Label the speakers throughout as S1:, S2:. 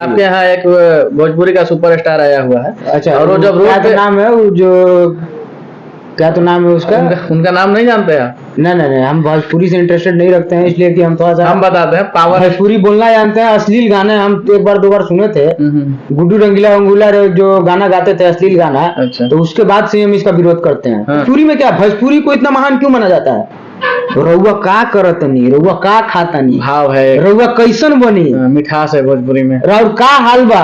S1: आपके यहाँ एक भोजपुरी का सुपरस्टार आया हुआ है।
S2: अच्छा,
S1: और वो जब रोड
S2: क्या
S1: पे
S2: तो नाम है वो जो क्या तो नाम है उसका?
S1: उनका नाम नहीं जानते हैं आप?
S2: नहीं नहीं नहीं, हम भोजपुरी से इंटरेस्टेड नहीं रखते हैं, इसलिए कि हम थोड़ा सा
S1: हम बताते हैं पावर।
S2: भोजपुरी बोलना जानते हैं। अश्लील गाने हम एक बार दो बार सुने थे। गुड्डू रंगीला अंगूला जो गाना गाते थे अश्लील गाना,
S1: अच्छा।
S2: तो उसके बाद से हम इसका विरोध करते हैं।
S1: हाँ।
S2: भोजपुरी में क्या, भोजपुरी को इतना महान क्यों माना जाता है? रउआ का करत नहीं, रउआ का खाता नहीं,
S1: भाव है,
S2: रउआ कैसन बनी,
S1: मिठास है भोजपुरी में।
S2: राउर का हाल बा,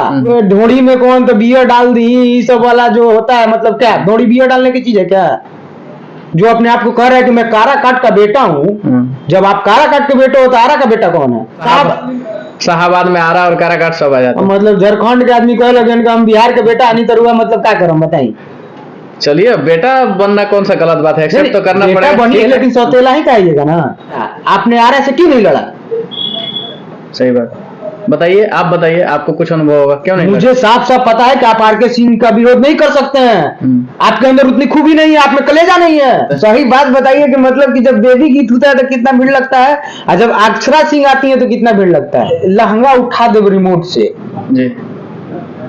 S2: ढोड़ी में कौन तो बियर डाल दी, ये सब वाला जो होता है, मतलब क्या ढोड़ी बियर डालने की चीज है क्या? जो अपने आप को कह रहा है कि मैं कारा काट का बेटा हूँ, जब आप कारा काट के बेटे हो तो आरा का बेटा कौन है?
S1: शाहबाद में आरा और काराकाट सब आ जाता है।
S2: मतलब झारखंड के आदमी कह लगे कि हम बिहार के बेटा नहीं तरुआ, मतलब क्या करो बताइए।
S1: चलिए, बेटा बनना कौन सा गलत बात है, एक्सेप्ट तो करना पड़ेगा।
S2: बनिए, लेकिन सौतेला ही कहिएगा ना। आपने आरा से क्यों नहीं लड़ा?
S1: सही बात। बताइए, आप बताइए, आपको कुछ अनुभव होगा, क्यों नहीं?
S2: मुझे साफ साफ पता है कि आप आर के सिंह का विरोध नहीं कर सकते हैं। आपके अंदर उतनी खूबी नहीं है, आप में कलेजा नहीं है। सही बात बताइए कि मतलब कि जब बेबी गीत होता है तो कितना भीड़ लगता है, और जब अक्षरा सिंह आती है तो कितना भीड़ लगता है। लहंगा उठा दे रिमोट से
S1: जी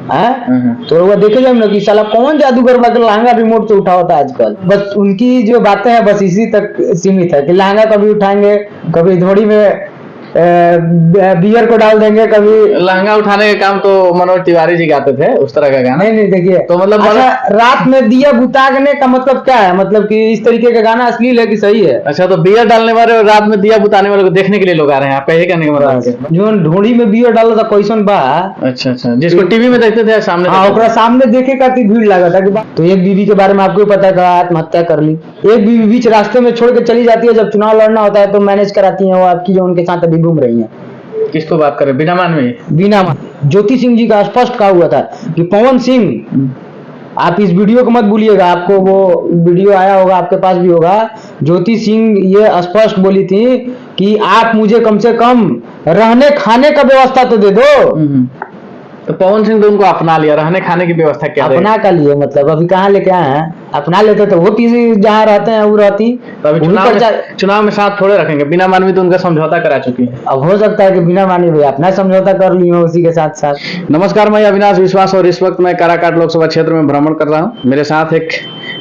S2: है, तो वो देखे जाए ना कि साला कौन जादूगर बा के लहंगा रिमोट से उठा होता है आजकल। बस उनकी जो बातें हैं बस इसी तक सीमित है कि लहंगा कभी उठाएंगे, कभी धोड़ी में बियर को डाल देंगे, कभी
S1: लहंगा उठाने का काम तो मनोज तिवारी जी गाते थे, उस तरह का गाना।
S2: नहीं देखिए,
S1: तो मतलब
S2: अच्छा, रात में दिया बुताने का मतलब क्या है? मतलब कि इस तरीके का गाना अश्लील है कि सही है?
S1: अच्छा, तो बियर डालने वाले और रात में दिया बुताने वाले को देखने के लिए लोग आ रहे हैं, आप कहे कहने का मतलब?
S2: जो ढोड़ी में बियर डाला था कैसन बा।
S1: अच्छा अच्छा, जिसको टीवी में देखते थे सामने।
S2: हाँ, ओकरा सामने देखे का भीड़ लगा था कि तो एक बीवी के बारे में आपको पता है, आत्महत्या कर ली। एक बीवी बीच रास्ते में छोड़ के चली जाती है, जब चुनाव लड़ना होता है तो मैनेज कराती है वो आपकी, जो उनके साथ अभी घूम रही है।
S1: किसको बात करें? बिना मानवी,
S2: बिना ज्योति सिंह जी का स्पष्ट कहा हुआ था कि पवन सिंह, आप इस वीडियो को मत भूलिएगा, आपको वो वीडियो आया होगा, आपके पास भी होगा। ज्योति सिंह ये स्पष्ट बोली थी कि आप मुझे कम से कम रहने खाने का व्यवस्था तो दे दो।
S1: तो पवन सिंह तो उनको अपना लिया, रहने खाने की व्यवस्था क्या
S2: अपना का लिए मतलब अभी कहाँ लेके आए हैं? अपना लेते तो वो किसी जहाँ रहते हैं वो रहती।
S1: तो अभी चुनाव में साथ थोड़े रखेंगे, बिना मानवी तो उनका समझौता करा चुकी है।
S2: अब हो सकता है कि बिना मानवी अपना समझौता कर ली हो उसी के साथ साथ।
S1: नमस्कार, मैं अविनाश विश्वास और इस वक्त मैं काराकाट लोकसभा क्षेत्र में भ्रमण कर रहा हूँ। मेरे साथ एक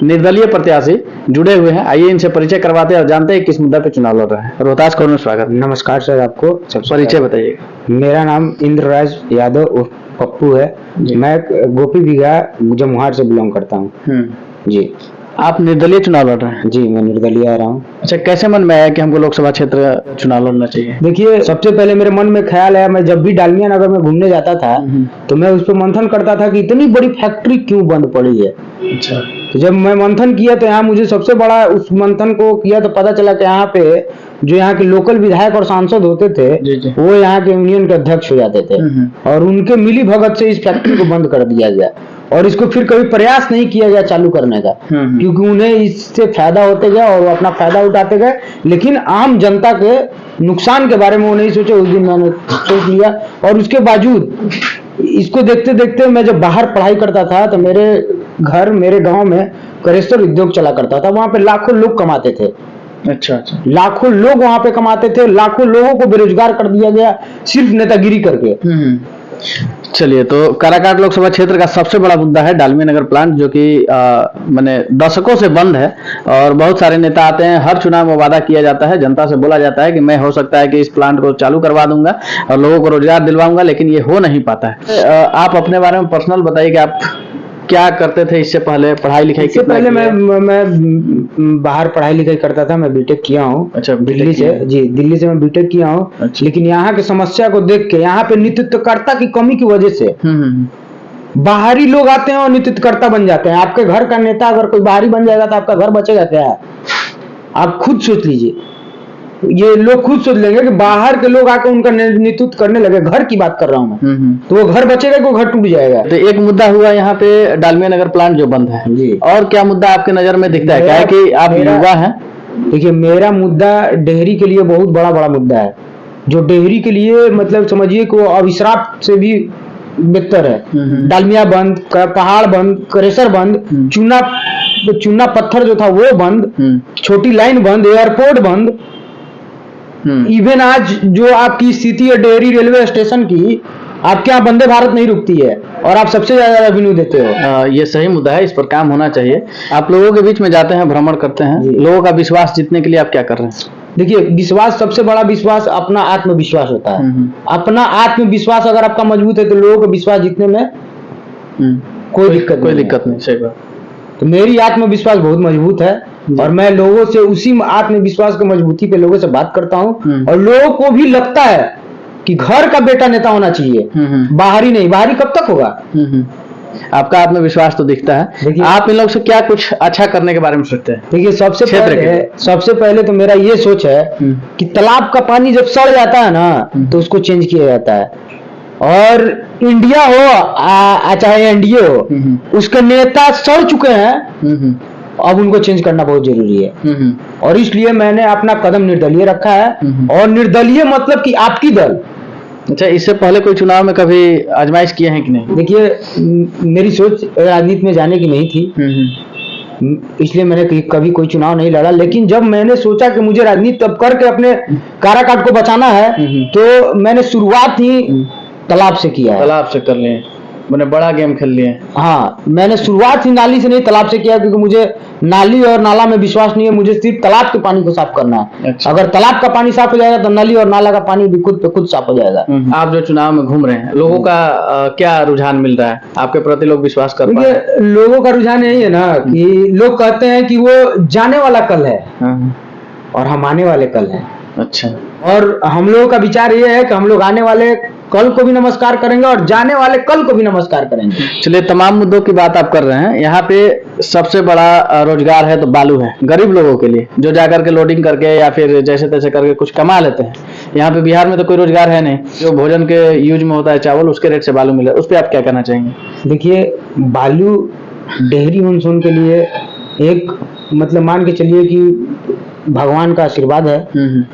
S1: निर्दलीय प्रत्याशी जुड़े हुए हैं, आइए इनसे परिचय करवाते हैं और जानते हैं किस मुद्दे पे चुनाव लड़ रहे हैं। रोहतास खबर में स्वागत।
S2: नमस्कार सर, आपको
S1: परिचय बताइए।
S2: मेरा नाम इंद्रराज यादव पप्पू है, मैं गोपी बिघा जमुहार से बिलोंग करता हूँ जी।
S1: आप निर्दलीय चुनाव लड़ रहे हैं?
S2: जी, मैं निर्दलीय आ रहा हूँ।
S1: अच्छा, कैसे मन में आया कि हमको लोकसभा क्षेत्र चुनाव लड़ना चाहिए?
S2: देखिए, सबसे पहले मेरे मन में ख्याल आया, मैं जब भी डालमिया नगर में घूमने जाता था तो मैं उस पर मंथन करता था कि इतनी बड़ी फैक्ट्री क्यों बंद पड़ी है।
S1: अच्छा,
S2: तो जब मैं मंथन किया तो यहाँ मुझे सबसे बड़ा, उस मंथन को किया तो पता चला कि यहाँ पे जो यहाँ के लोकल विधायक और सांसद होते थे वो यहाँ के यूनियन के अध्यक्ष हो जाते थे, और उनके मिली भगत से इस फैक्ट्री को बंद कर दिया गया और इसको फिर कभी प्रयास नहीं किया गया चालू करने का, क्योंकि उन्हें इससे फायदा होते गया और वो अपना फायदा उठाते गए, लेकिन आम जनता के नुकसान के बारे में वो नहीं सोचे। उस दिन मैंने सोच लिया, और उसके बावजूद इसको देखते देखते मैं जब बाहर पढ़ाई करता था तो मेरे गांव में करेस्तर उद्योग चला करता था, वहां पे लाखों लोग कमाते थे।
S1: अच्छा अच्छा,
S2: लाखों लोग वहां पे कमाते थे, लाखों लोगों को बेरोजगार कर दिया गया सिर्फ नेतागिरी करके।
S1: चलिए, तो काराकाट लोकसभा क्षेत्र का सबसे बड़ा मुद्दा है डालमिया नगर प्लांट, जो कि मैंने दशकों से बंद है और बहुत सारे नेता आते हैं, हर चुनाव में वादा किया जाता है, जनता से बोला जाता है कि मैं हो सकता है कि इस प्लांट को चालू करवा दूंगा और लोगों को रोजगार दिलवाऊंगा, लेकिन ये हो नहीं पाता है। आप अपने बारे में पर्सनल बताइए कि आप क्या करते थे इससे पहले, पढ़ाई लिखाई?
S2: इससे पहले मैं बाहर पढ़ाई लिखाई करता था, मैं बीटेक किया हूँ।
S1: अच्छा,
S2: दिल्ली से? जी, दिल्ली से मैं बीटेक किया हूँ। अच्छा। लेकिन यहाँ की समस्या को देख के, यहाँ पे नेतृत्वकर्ता की कमी की वजह से बाहरी लोग आते हैं और नेतृत्वकर्ता बन जाते हैं। आपके घर का नेता अगर कोई बाहरी बन जाएगा तो आपका घर बचेगा क्या? आप खुद सोच लीजिए, ये लोग खुद सोच लेंगे कि बाहर के लोग आकर उनका नेतृत्व करने लगे। घर की बात कर रहा हूँ मैं, तो वो घर बचेगा कि वो घर टूट जाएगा।
S1: तो एक मुद्दा हुआ यहाँ पे डालमिया नगर प्लांट जो बंद है जी, और क्या मुद्दा आपके नजर में दिखता है? क्या है कि आप युवा हैं?
S2: देखिए, मेरा मुद्दा डेहरी के लिए बहुत बड़ा मुद्दा है, जो डेहरी के लिए मतलब समझिए कि वो अभिश्राप से भी बेहतर है। डालमिया बंद, पहाड़ बंद, क्रेशर बंद, चूना पत्थर जो था वो बंद, छोटी लाइन बंद, एयरपोर्ट बंद। इवन आज जो आपकी स्थिति है डेहरी रेलवे स्टेशन की, आपके यहाँ वंदे भारत नहीं रुकती है और आप सबसे ज्यादा रेवेन्यू देते हो।
S1: ये सही मुद्दा है, इस पर काम होना चाहिए। आप लोगों के बीच में जाते हैं, भ्रमण करते हैं, लोगों का विश्वास जीतने के लिए आप क्या कर रहे हैं?
S2: देखिए, विश्वास, सबसे बड़ा विश्वास अपना आत्मविश्वास होता है। अपना आत्मविश्वास अगर आपका मजबूत है तो लोगों का विश्वास जीतने में कोई दिक्कत नहीं।
S1: सही बात।
S2: तो मेरी आत्मविश्वास बहुत मजबूत है और मैं लोगों से उसी आत्मविश्वास की मजबूती पे लोगों से बात करता हूँ और लोगों को भी लगता है कि घर का बेटा नेता होना चाहिए, बाहरी नहीं। बाहरी कब तक होगा?
S1: आपका आत्मविश्वास तो दिखता है। आप इन लोग से क्या कुछ अच्छा करने के बारे में सोचते हैं?
S2: देखिए, सबसे पहले तो मेरा ये सोच है कि तालाब का पानी जब सड़ जाता है ना तो उसको चेंज किया जाता है। और इंडिया हो चाहे एनडीए हो, उसके नेता सड़ चुके हैं, अब उनको चेंज करना बहुत जरूरी है। और इसलिए मैंने अपना कदम निर्दलीय रखा है। और निर्दलीय मतलब कि आपकी दल।
S1: अच्छा, इससे पहले कोई चुनाव में कभी आजमाइश किए हैं कि नहीं?
S2: देखिए, मेरी सोच राजनीति में जाने की नहीं थी, इसलिए मैंने कभी कोई चुनाव नहीं लड़ा। लेकिन जब मैंने सोचा कि मुझे राजनीति तब करके अपने काराकाट को बचाना है तो मैंने शुरुआत ही तालाब से किया है।
S1: तालाब से कर लिए, मैंने बड़ा गेम खेल लिए।
S2: हाँ, मैंने शुरुआत ही नाली से नहीं तालाब से किया, क्योंकि मुझे नाली और नाला में विश्वास नहीं है। मुझे सिर्फ तालाब के पानी को साफ करना है। अच्छा। अगर तालाब का पानी साफ हो जाएगा तो नाली और नाला का पानी भी खुद पे खुद साफ हो जाएगा।
S1: आप जो चुनाव में घूम रहे हैं, लोगों का क्या रुझान मिल रहा है आपके प्रति? लोग विश्वास कर पा रहे हैं?
S2: लोगों का रुझान यही है ना कि लोग कहते हैं कि वो जाने वाला कल है और हम आने वाले कल हैं।
S1: अच्छा।
S2: और हम लोगों का विचार ये है कि हम लोग आने वाले कल को भी नमस्कार करेंगे और जाने वाले कल को भी नमस्कार करेंगे।
S1: चलिए, तमाम मुद्दों की बात आप कर रहे हैं। यहाँ पे सबसे बड़ा रोजगार है तो बालू है, गरीब लोगों के लिए, जो जाकर के लोडिंग करके या फिर जैसे तैसे करके कुछ कमा लेते हैं। यहाँ पे बिहार में तो कोई रोजगार है नहीं। जो भोजन के यूज में होता है चावल, उसके रेट से बालू मिले, उस पर आप क्या कहना चाहेंगे?
S2: देखिए, बालू डेहरी मानसून के लिए एक मतलब मान के चलिए कि भगवान का आशीर्वाद है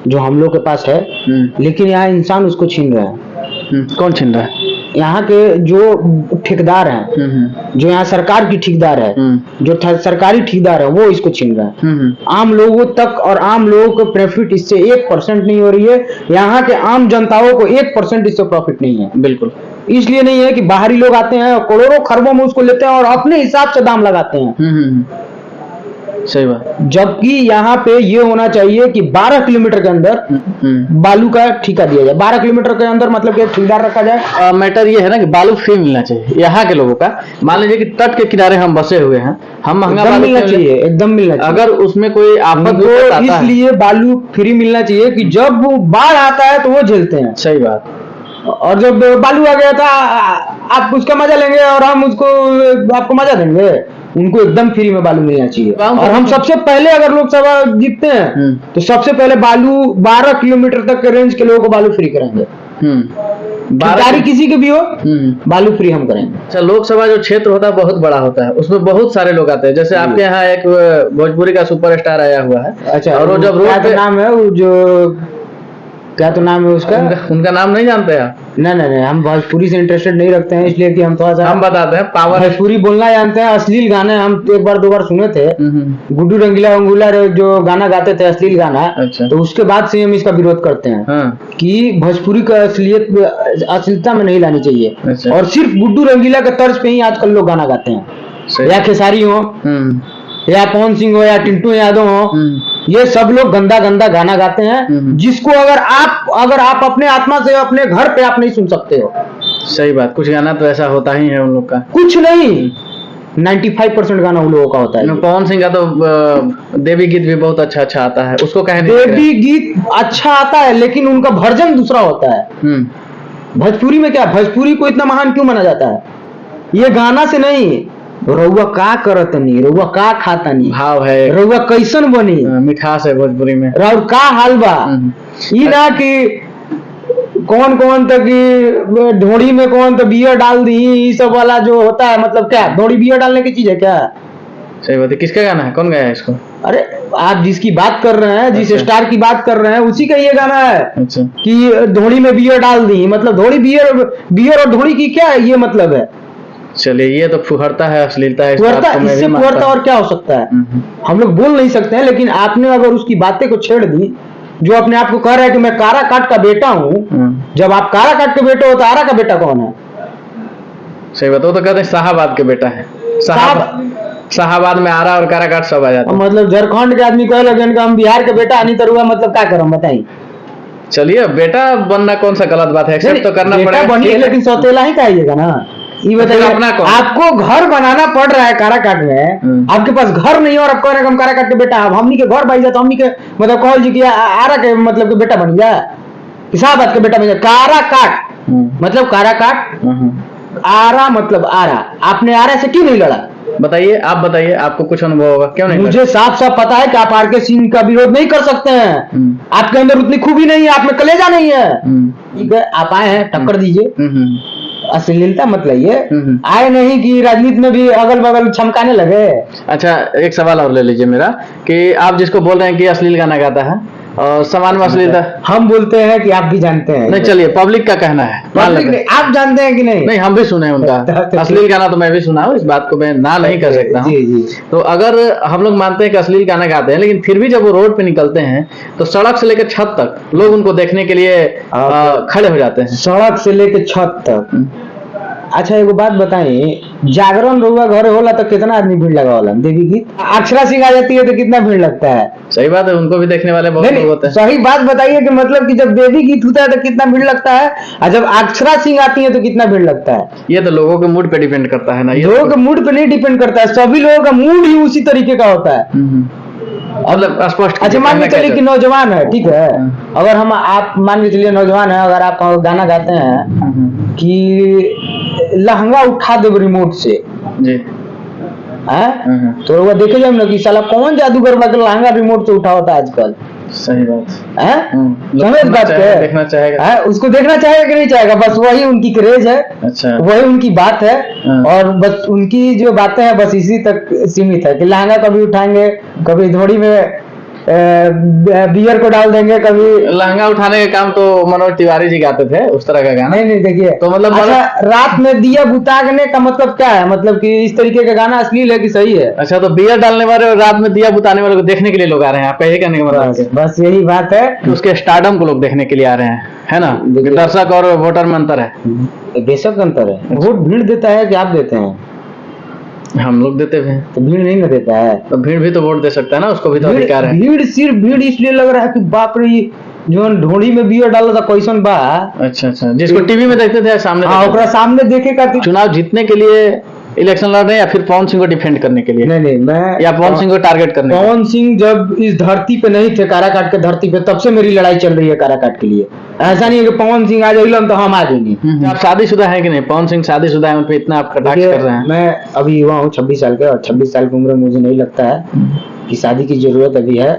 S2: जो हम लोग के पास है। लेकिन यहाँ इंसान उसको छीन रहा है।
S1: कौन छीन रहा है?
S2: यहाँ के जो ठेकेदार हैं, जो यहाँ सरकार की ठेकेदार है, जो सरकारी ठेकेदार है, वो इसको छीन रहा है। आम लोगों तक और आम लोगों को प्रॉफिट इससे 1% नहीं हो रही है। यहाँ के आम जनताओं को 1% इससे प्रॉफिट नहीं है।
S1: बिल्कुल।
S2: इसलिए नहीं है कि बाहरी लोग आते हैं और करोड़ों खरबों में उसको लेते हैं और अपने हिसाब से दाम लगाते हैं।
S1: सही बात।
S2: जबकि यहाँ पे ये होना चाहिए कि 12 किलोमीटर के अंदर बालू का ठेका दिया जाए। 12 किलोमीटर के अंदर मतलब कि ठेकेदार रखा जाए।
S1: मैटर ये है ना कि बालू फ्री मिलना चाहिए यहाँ के लोगों का। मान लीजिए कि तट के किनारे हम बसे हुए हैं, हम महंगा बालू
S2: मिलना चाहिए, एकदम मिलना चाहिए।
S1: अगर उसमें कोई आफत
S2: तो इसलिए बालू फ्री मिलना चाहिए कि जब वो बाढ़ आता है तो वो झेलते हैं।
S1: सही बात।
S2: और जब बालू आ गया था आप उसका मजा लेंगे और हम उसको आपको मजा देंगे। उनको एकदम फ्री में बालू मिलना चाहिए। और हम सबसे पहले अगर लोकसभा जीतते हैं तो सबसे पहले बालू 12 किलोमीटर तक के रेंज के लोगों को बालू फ्री करेंगे। ठेकेदारी किसी के भी हो, बालू फ्री हम करेंगे।
S1: अच्छा, लोकसभा जो क्षेत्र होता है बहुत बड़ा होता है, उसमें बहुत सारे लोग आते हैं। जैसे आपके यहाँ एक भोजपुरी का सुपरस्टार आया हुआ है।
S2: अच्छा,
S1: और वो जब रोड पे
S2: नाम है वो जो क्या तो नाम है उसका?
S1: उनका नाम नहीं जानते आप?
S2: नहीं, हम भोजपुरी से इंटरेस्टेड नहीं रखते हैं, इसलिए कि हम थोड़ा सा
S1: हम बताते हैं। पावर
S2: भोजपुरी बोलना जानते हैं। अश्लील गाने हम एक बार 2 बार सुने थे। गुड्डू रंगीला अंगूला जो गाना गाते थे, अश्लील गाना।
S1: अच्छा।
S2: तो उसके बाद से हम इसका विरोध करते हैं कि भोजपुरी का अश्लीलता में नहीं लानी चाहिए।
S1: अच्छा।
S2: और सिर्फ गुड्डू रंगीला के तर्ज पे ही आजकल लोग गाना गाते हैं। या खेसारी हो या पवन सिंह हो या टिंटू यादव हो, ये सब लोग गंदा गंदा गाना गाते हैं जिसको अगर आप अपने आत्मा से अपने घर पे आप नहीं सुन सकते हो।
S1: सही बात। कुछ गाना तो ऐसा होता ही है उन लोग का।
S2: कुछ नहीं, 95% गाना उन लोगों का होता है।
S1: पवन सिंह का तो देवी गीत भी बहुत अच्छा आता है, उसको कहे नहीं।
S2: देवी गीत अच्छा आता है लेकिन उनका वर्जन दूसरा होता है। भोजपुरी में क्या, भोजपुरी को इतना महान क्यों माना जाता है? ये गाना से नहीं, रउआ का करत नहीं, रउआ का खाता नहीं, भाव है, रउआ कैसन बनी,
S1: मिठास है भोजपुरी में,
S2: रउआ का हाल बा। ये ना कि कौन तक ढोड़ी में कौन तो बियर डाल दी, ये सब वाला जो होता है। मतलब क्या ढोड़ी बियर डालने की चीज है क्या?
S1: सही बात है। किसका गाना है? कौन गाया है इसको?
S2: अरे आप जिसकी बात कर रहे हैं, जिस स्टार की बात कर रहे हैं, उसी का ये गाना है।
S1: अच्छा।
S2: कि ढोड़ी में बियर डाल दी, मतलब ढोड़ी बियर और ढोड़ी की क्या ये मतलब है?
S1: चलिए, ये तो फुहरता है, अश्लीलता है।
S2: इससे फुहरता और क्या हो सकता है? हम लोग बोल नहीं सकते हैं, लेकिन आपने अगर उसकी बातें को छेड़ दी जो अपने आप को कह रहा है कि मैं काराकाट का बेटा हूँ। जब आप काराकाट के बेटे हो तो आरा का बेटा कौन है?
S1: सही बताओ तो कहते हैं शाहाबाद के बेटा है। शाहाबाद में आरा और काराकाट सब आ जाता है।
S2: मतलब झारखंड के आदमी कह लगे हम बिहार के बेटा नहीं तरुआ, मतलब क्या करूं बताइए।
S1: चलिए बेटा बनना कौन सा गलत बात है, एक्सेप्ट तो करना पड़ेगा।
S2: बनिए लेकिन सौतेला ही कहिएगा ना। ये बताइए आपको घर बनाना पड़ रहा है काराकाट में, आपके पास घर नहीं है और आप कह रहे हैं हम काराकाट के बेटा, हमनी के घर भाई जाए तो हमनी के मतलब कॉल जी की आरा के मतलब के बेटा बन गया, शाहाबाद के बेटा बन गया। काराकाट मतलब काराकाट, आरा मतलब आरा। आपने आरा से क्यों नहीं लड़ा?
S1: बताइए, आप बताइए, आपको कुछ अनुभव होगा, क्यों नहीं?
S2: मुझे साफ साफ पता है कि आप आर.के. सिंह का विरोध नहीं कर सकते हैं। आपके अंदर उतनी खूबी नहीं है, आप में कलेजा नहीं है। ठीक है, आप आए हैं टक्कर दीजिए, अश्लीलता मत लाइए। आए नहीं कि राजनीति में भी अगल बगल छमकाने लगे। अच्छा, एक सवाल और ले लीजिए मेरा, कि आप जिसको बोल रहे हैं कि अश्लील गाना गाता है और समान में अश्लीलता हम बोलते हैं कि आप भी जानते हैं। नहीं चलिए, पब्लिक का कहना है, आप जानते हैं कि नहीं? नहीं, हम भी सुने हैं उनका अश्लील गाना, तो मैं भी सुना हूँ, इस बात को मैं ना नहीं कर सकता हूँ। तो अगर हम लोग मानते हैं कि अश्लील गाना गाते हैं, लेकिन फिर भी जब वो रोड पे निकलते हैं तो सड़क से लेकर छत तक लोग उनको देखने के लिए खड़े हो जाते हैं। सड़क से लेकर छत तक। अच्छा एगो बात बताइए, जागरण रहुआ घर होला तो कितना आदमी भीड़ लगा होला? देवी गीत अक्षरा सिंह आ जाती है तो कितना भीड़ लगता है? सही बात है, उनको भी देखने वाले बहुत लोग होते हैं। सही बात बताइए कि मतलब कि जब देवी गीत होता है तो कितना भीड़ लगता है, और जब अक्षरा सिंह आती है तो कितना भीड़ लगता है? ये तो लोगों के मूड पे डिपेंड करता है ना। लोगों के मूड पे नहीं डिपेंड करता है, सभी लोगों का मूड ही उसी तरीके का होता है। मतलब स्पष्ट। अच्छा मान के चलिए कि नौजवान है, ठीक है, अगर हम आप मान के चलिए नौजवान है, अगर आप गाना गाते हैं कि लहंगा उठा दे रिमोट से जी, तो वो देखे जाए ना कि साला कौन जादूगर बात लहंगा रिमोट से उठा होता है आजकल। सही बात है, समझ बात है, देखना चाहेगा उसको, देखना चाहेगा कि नहीं चाहेगा, बस वही उनकी क्रेज है। अच्छा, वही उनकी बात है, और बस उनकी जो बातें हैं बस इसी तक सीमित है कि लहंगा कभी उठाएंगे, कभी धोड़ी में बियर को डाल देंगे, कभी लहंगा उठाने का काम तो मनोज तिवारी जी गाते थे, उस तरह का गाना। नहीं देखिए तो मतलब अच्छा, रात में दिया बुताने का मतलब क्या है? मतलब कि इस तरीके का गाना अश्लील है कि सही है? अच्छा, तो बियर डालने वाले और रात में दिया बुताने वाले को देखने के लिए लोग आ रहे हैं, आपका यही कहने का मतलब? बस यही बात है कि उसके स्टारडम को लोग देखने के लिए आ रहे हैं, है ना? दर्शक और वोटर में अंतर है, बेशक अंतर है। वोट भीड़ देता है कि आप देते हैं? हम लोग देते हैं, तो भीड़ नहीं ना देता है, तो भीड़ भी तो वोट दे सकता है ना, उसको भी तो अधिकार है। भीड़ सिर्फ भीड़ इसलिए लग रहा है कि बाप रे जो ढोड़ी में बियर डाला था क्वेश्चन बा। अच्छा, जिसको टीवी में देखते थे सामने, हाँ सामने देखेगा। चुनाव जीतने के लिए इलेक्शन लड़ रहे हैं या फिर पवन सिंह को डिफेंड करने के लिए? नहीं मैं या पवन सिंह को टारगेट करने? पवन सिंह जब इस धरती पे नहीं थे, काराकाट के धरती पे, तब से मेरी लड़ाई चल रही है काराकाट के लिए। ऐसा नहीं है कि पवन सिंह आ जाएगा तो हम आ जाएंगे। आप शादीशुदा है कि नहीं? पवन सिंह शादीशुदा है, उन पे इतना आप कटाक्ष कर रहे हैं। मैं अभी युवा हूँ 26 साल के, और 26 साल की उम्र में मुझे नहीं लगता है कि शादी की जरूरत अभी है।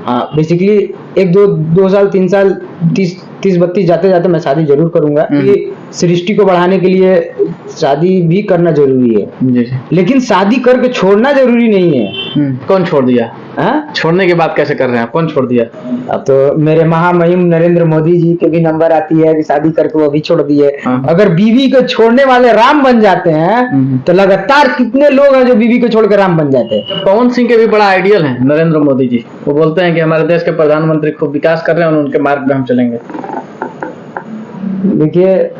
S2: हाँ बेसिकली 1-2 साल 3 साल 30-32 जाते जाते मैं शादी जरूर करूंगा। ये सृष्टि को बढ़ाने के लिए शादी भी करना जरूरी है, लेकिन शादी करके छोड़ना जरूरी नहीं है। कौन छोड़ दिया? छोड़ने की बात कैसे कर रहे हैं? कौन छोड़ दिया? अब तो मेरे महामहिम नरेंद्र मोदी जी के भी नंबर आती है कि शादी करके वो भी छोड़ दिए। अगर बीवी को छोड़ने वाले राम बन जाते हैं तो लगातार कितने लोग हैं जो बीवी को छोड़ के राम बन जाते हैं। पवन सिंह के भी बड़ा आइडियल है नरेंद्र मोदी जी, वो बोलते हैं कि हमारे देश के प्रधानमंत्री खूब विकास कर रहे हैं और उनके मार्ग पे हम चलेंगे। देखिए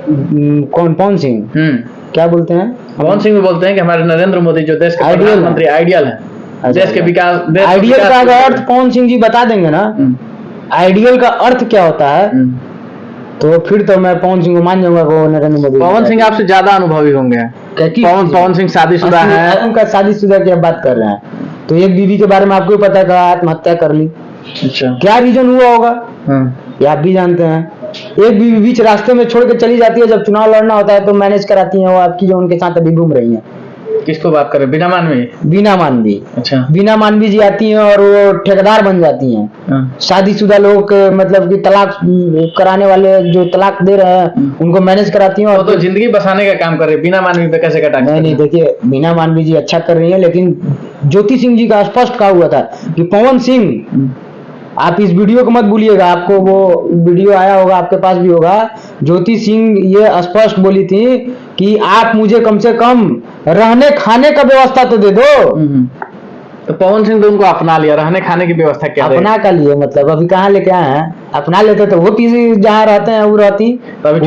S2: कौन? पवन सिंह क्या बोलते हैं? पवन सिंह भी बोलते हैं कि हमारे नरेंद्र मोदी जो देश के प्रधानमंत्री आइडियल है, देश के विकास। आइडियल का अर्थ पवन सिंह जी बता देंगे ना, आइडियल का अर्थ क्या होता है? तो फिर तो मैं पवन सिंह को मान जाऊंगा वो नरेंद्र मोदी। पवन सिंह आपसे ज्यादा अनुभवी होंगे। पवन सिंह शादीशुदा है, उनका शादीशुदा की बात कर रहे हैं, तो एक बीवी के बारे में आपको पता है, आत्महत्या कर ली। अच्छा, क्या रीजन हुआ होगा ये आप भी जानते हैं। एक बीवी बीच रास्ते में छोड़ के चली जाती है, जब चुनाव लड़ना होता है तो मैनेज कराती हैं वो आपकी, जो उनके साथ अभी घूम रही हैं। किसको बात कर रहे हैं? बीना मानवी? बीना मानवी। अच्छा, बीना मानवी जी आती हैं और वो ठेकेदार बन जाती हैं। शादीशुदा लोग मतलब कि तलाक कराने वाले जो तलाक दे रहे हैं उनको मैनेज कराती हैं, और तो जिंदगी बसाने का काम कर रहे हैं। बीना मानवी पे कैसे कटा? नहीं देखिए, बीना मानवी जी अच्छा कर रही है, लेकिन ज्योति सिंह जी का स्पष्ट कहा हुआ था कि पवन सिंह, आप इस वीडियो को मत भूलिएगा, आपको वो वीडियो आया होगा, आपके पास भी होगा। ज्योति सिंह ये स्पष्ट बोली थी कि आप मुझे कम से कम रहने खाने का व्यवस्था तो दे दो।
S1: तो पवन सिंह तो उनको अपना लिया, रहने खाने की व्यवस्था क्या रहेगी?
S2: अपना का लिए मतलब अभी कहाँ लेके आए हैं, अपना लेते तो वो पीसी जहाँ रहते हैं वो रहती।
S1: तो अभी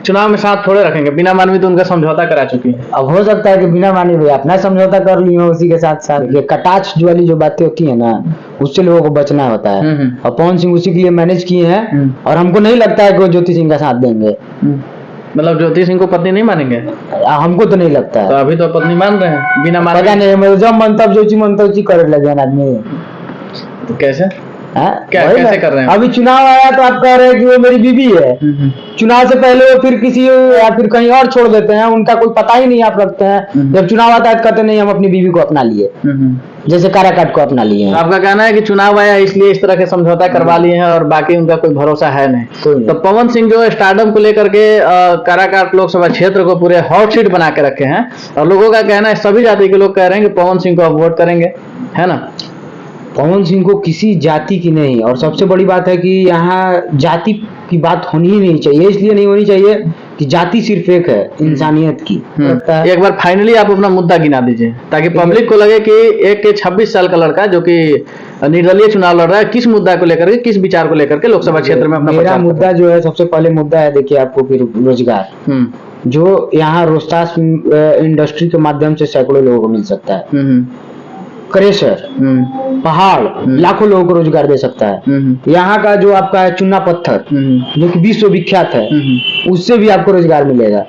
S1: चुनाव में साथ थोड़े रखेंगे, बिना मानवी तो उनका समझौता करा चुकी है।
S2: अब हो सकता है कि बिना मानी हुए अपना समझौता कर लिए हो उसी के साथ साथ। ये कटाक्ष वाली जो बातें होती है ना, उससे लोगों को बचना होता है। और पवन सिंह उसी के लिए मैनेज किए हैं, और हमको नहीं लगता है कि वो ज्योति सिंह का साथ देंगे।
S1: मतलब ज्योति सिंह को पत्नी नहीं मानेंगे?
S2: हमको तो नहीं लगता है।
S1: तो अभी तो पत्नी मान रहे हैं बिना माने।
S2: पता नहीं, जब मंतव्य करे लगे आदमी।
S1: तो कैसे
S2: कैसे
S1: कर रहे हैं?
S2: अभी चुनाव आया तो आप कह रहे हैं कि वो मेरी बीवी है। चुनाव से पहले वो फिर किसी या फिर कहीं और छोड़ देते हैं, उनका कोई पता ही नहीं आप रखते हैं। जब चुनाव आता है कहते नहीं हम अपनी बीवी को अपना लिए, जैसे काराकाट को अपना लिए हैं।
S1: आपका कहना है कि चुनाव आया इसलिए इस तरह के समझौता करवा लिए हैं और बाकी उनका कोई भरोसा है नहीं। तो पवन सिंह जो स्टारडम को लेकर के काराकाट लोकसभा क्षेत्र को पूरे हॉट सीट बना के रखे हैं, और लोगों का कहना है, सभी जाति के लोग कह रहे हैं कि पवन सिंह को अब वोट करेंगे, है ना?
S2: पवन सिंह को किसी जाति की नहीं, और सबसे बड़ी बात है कि यहाँ जाति की बात होनी ही नहीं चाहिए। इसलिए नहीं होनी चाहिए कि जाति सिर्फ एक है इंसानियत की।
S1: एक बार फाइनली आप अपना मुद्दा गिना दीजिए ताकि पब्लिक को लगे कि एक 26 साल का लड़का जो कि निर्दलीय चुनाव लड़ रहा है, किस मुद्दा को लेकर के, किस विचार को लेकर के लोकसभा क्षेत्र में अपना
S2: मेरा मुद्दा जो है, सबसे पहले मुद्दा है, देखिए आपको फिर रोजगार, जो यहाँ रोहतास इंडस्ट्री के माध्यम से सैकड़ों लोगों को मिल सकता है। क्रेशर, पहाड़ लाखों लोगों को रोजगार दे सकता है। यहाँ का जो आपका है चुना पत्थर जो कि विश्व विख्यात है, उससे भी आपको रोजगार मिलेगा।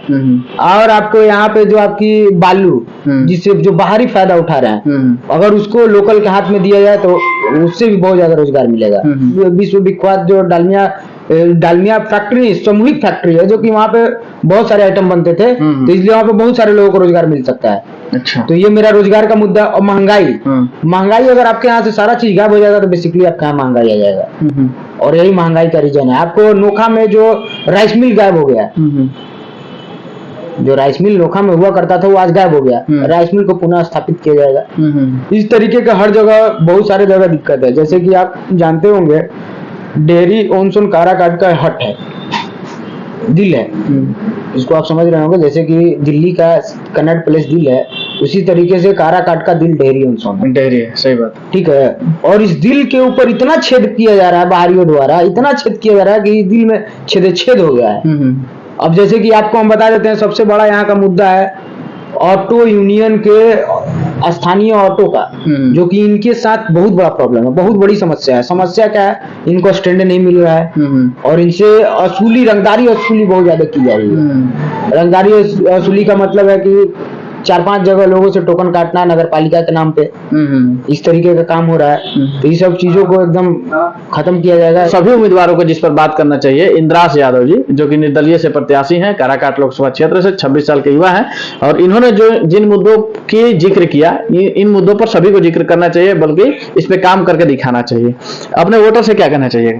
S2: और आपको यहाँ पे जो आपकी बालू, जिससे जो बाहरी फायदा उठा रहे हैं, अगर उसको लोकल के हाथ में दिया जाए तो उससे भी बहुत ज्यादा रोजगार मिलेगा। विश्व विख्यात जो डालमिया फैक्ट्री, सामूहिक फैक्ट्री है, जो कि वहाँ पे बहुत सारे आइटम बनते थे, तो इसलिए वहाँ पे बहुत सारे लोगों को रोजगार मिल सकता है।
S1: अच्छा,
S2: तो ये मेरा रोजगार का मुद्दा। और महंगाई अगर आपके यहाँ से सारा चीज गायब हो जाएगा तो बेसिकली आपके यहाँ महंगाई आ जाएगा, और यही महंगाई का रीजन है। आपको नोखा में जो राइस मिल गायब हो गया, जो राइस मिल नोखा में हुआ करता था वो आज गायब हो गया, राइस मिल को पुनः स्थापित किया जाएगा। इस तरीके का हर जगह बहुत सारे जगह दिक्कत है। जैसे कि आप जानते होंगे डेहरी ऑनसोन काराकाट का हट है, दिल है, इसको आप समझ रहे होंगे। जैसे कि दिल्ली का कन्नट प्लेस दिल है, उसी तरीके से काराकाट का दिल डेहरी ऑनसोन
S1: डेहरी है। सही बात,
S2: ठीक है। और इस दिल के ऊपर इतना छेद किया जा रहा है बाहरियों द्वारा, इतना छेद किया जा रहा है कि दिल में छेद हो गया है। अब जैसे कि आपको हम बता देते हैं, सबसे बड़ा यहाँ का मुद्दा है ऑटो यूनियन के, स्थानीय ऑटो का, जो कि इनके साथ बहुत बड़ा प्रॉब्लम है, बहुत बड़ी समस्या है। समस्या क्या है, इनको स्टैंड नहीं मिल रहा है, और इनसे रंगदारी वसूली बहुत ज्यादा की जा रही है। रंगदारी वसूली का मतलब है कि 4-5 जगह लोगों से टोकन काटना नगर पालिका के नाम पे, इस तरीके का काम हो रहा है। तो ये सब चीजों को एकदम खत्म किया जाएगा।
S1: सभी उम्मीदवारों को जिस पर बात करना चाहिए, इंद्रास यादव जी जो कि निर्दलीय से प्रत्याशी हैं, काराकाट लोकसभा क्षेत्र से, 26 साल के युवा हैं, और इन्होंने जो जिन मुद्दों की जिक्र किया, इन मुद्दों पर सभी को जिक्र करना चाहिए, बल्कि इस पे काम करके दिखाना चाहिए। अपने वोटर से क्या कहना चाहिए?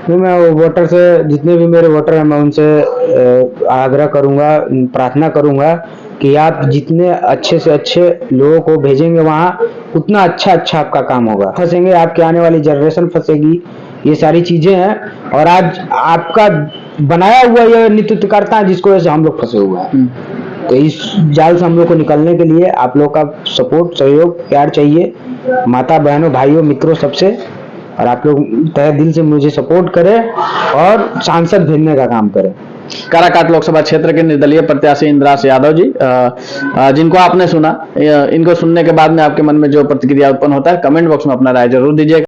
S2: तो मैं वोटर से, जितने भी मेरे वोटर हैं, मैं उनसे आग्रह करूंगा, प्रार्थना करूंगा कि आप जितने अच्छे से अच्छे लोगों को भेजेंगे वहाँ, उतना अच्छा आपका काम होगा। फंसेंगे, आपके आने वाली जनरेशन फंसेगी, ये सारी चीजें हैं। और आज आपका बनाया हुआ यह नेतृत्वकर्ता है जिसको वजह से हम लोग फंसे हुए हैं। तो इस जाल से हम लोग को निकलने के लिए आप लोग का सपोर्ट, सहयोग, प्यार चाहिए, माता बहनों, भाइयों, मित्रों, सबसे। और आप लोग तहे दिल से मुझे सपोर्ट करें और सांसद भेजने का काम करें।
S1: काराकाट लोकसभा क्षेत्र के निर्दलीय प्रत्याशी इंद्रास यादव जी, जिनको आपने सुना, इनको सुनने के बाद में आपके मन में जो प्रतिक्रिया उत्पन्न होता है, कमेंट बॉक्स में अपना राय जरूर दीजिएगा।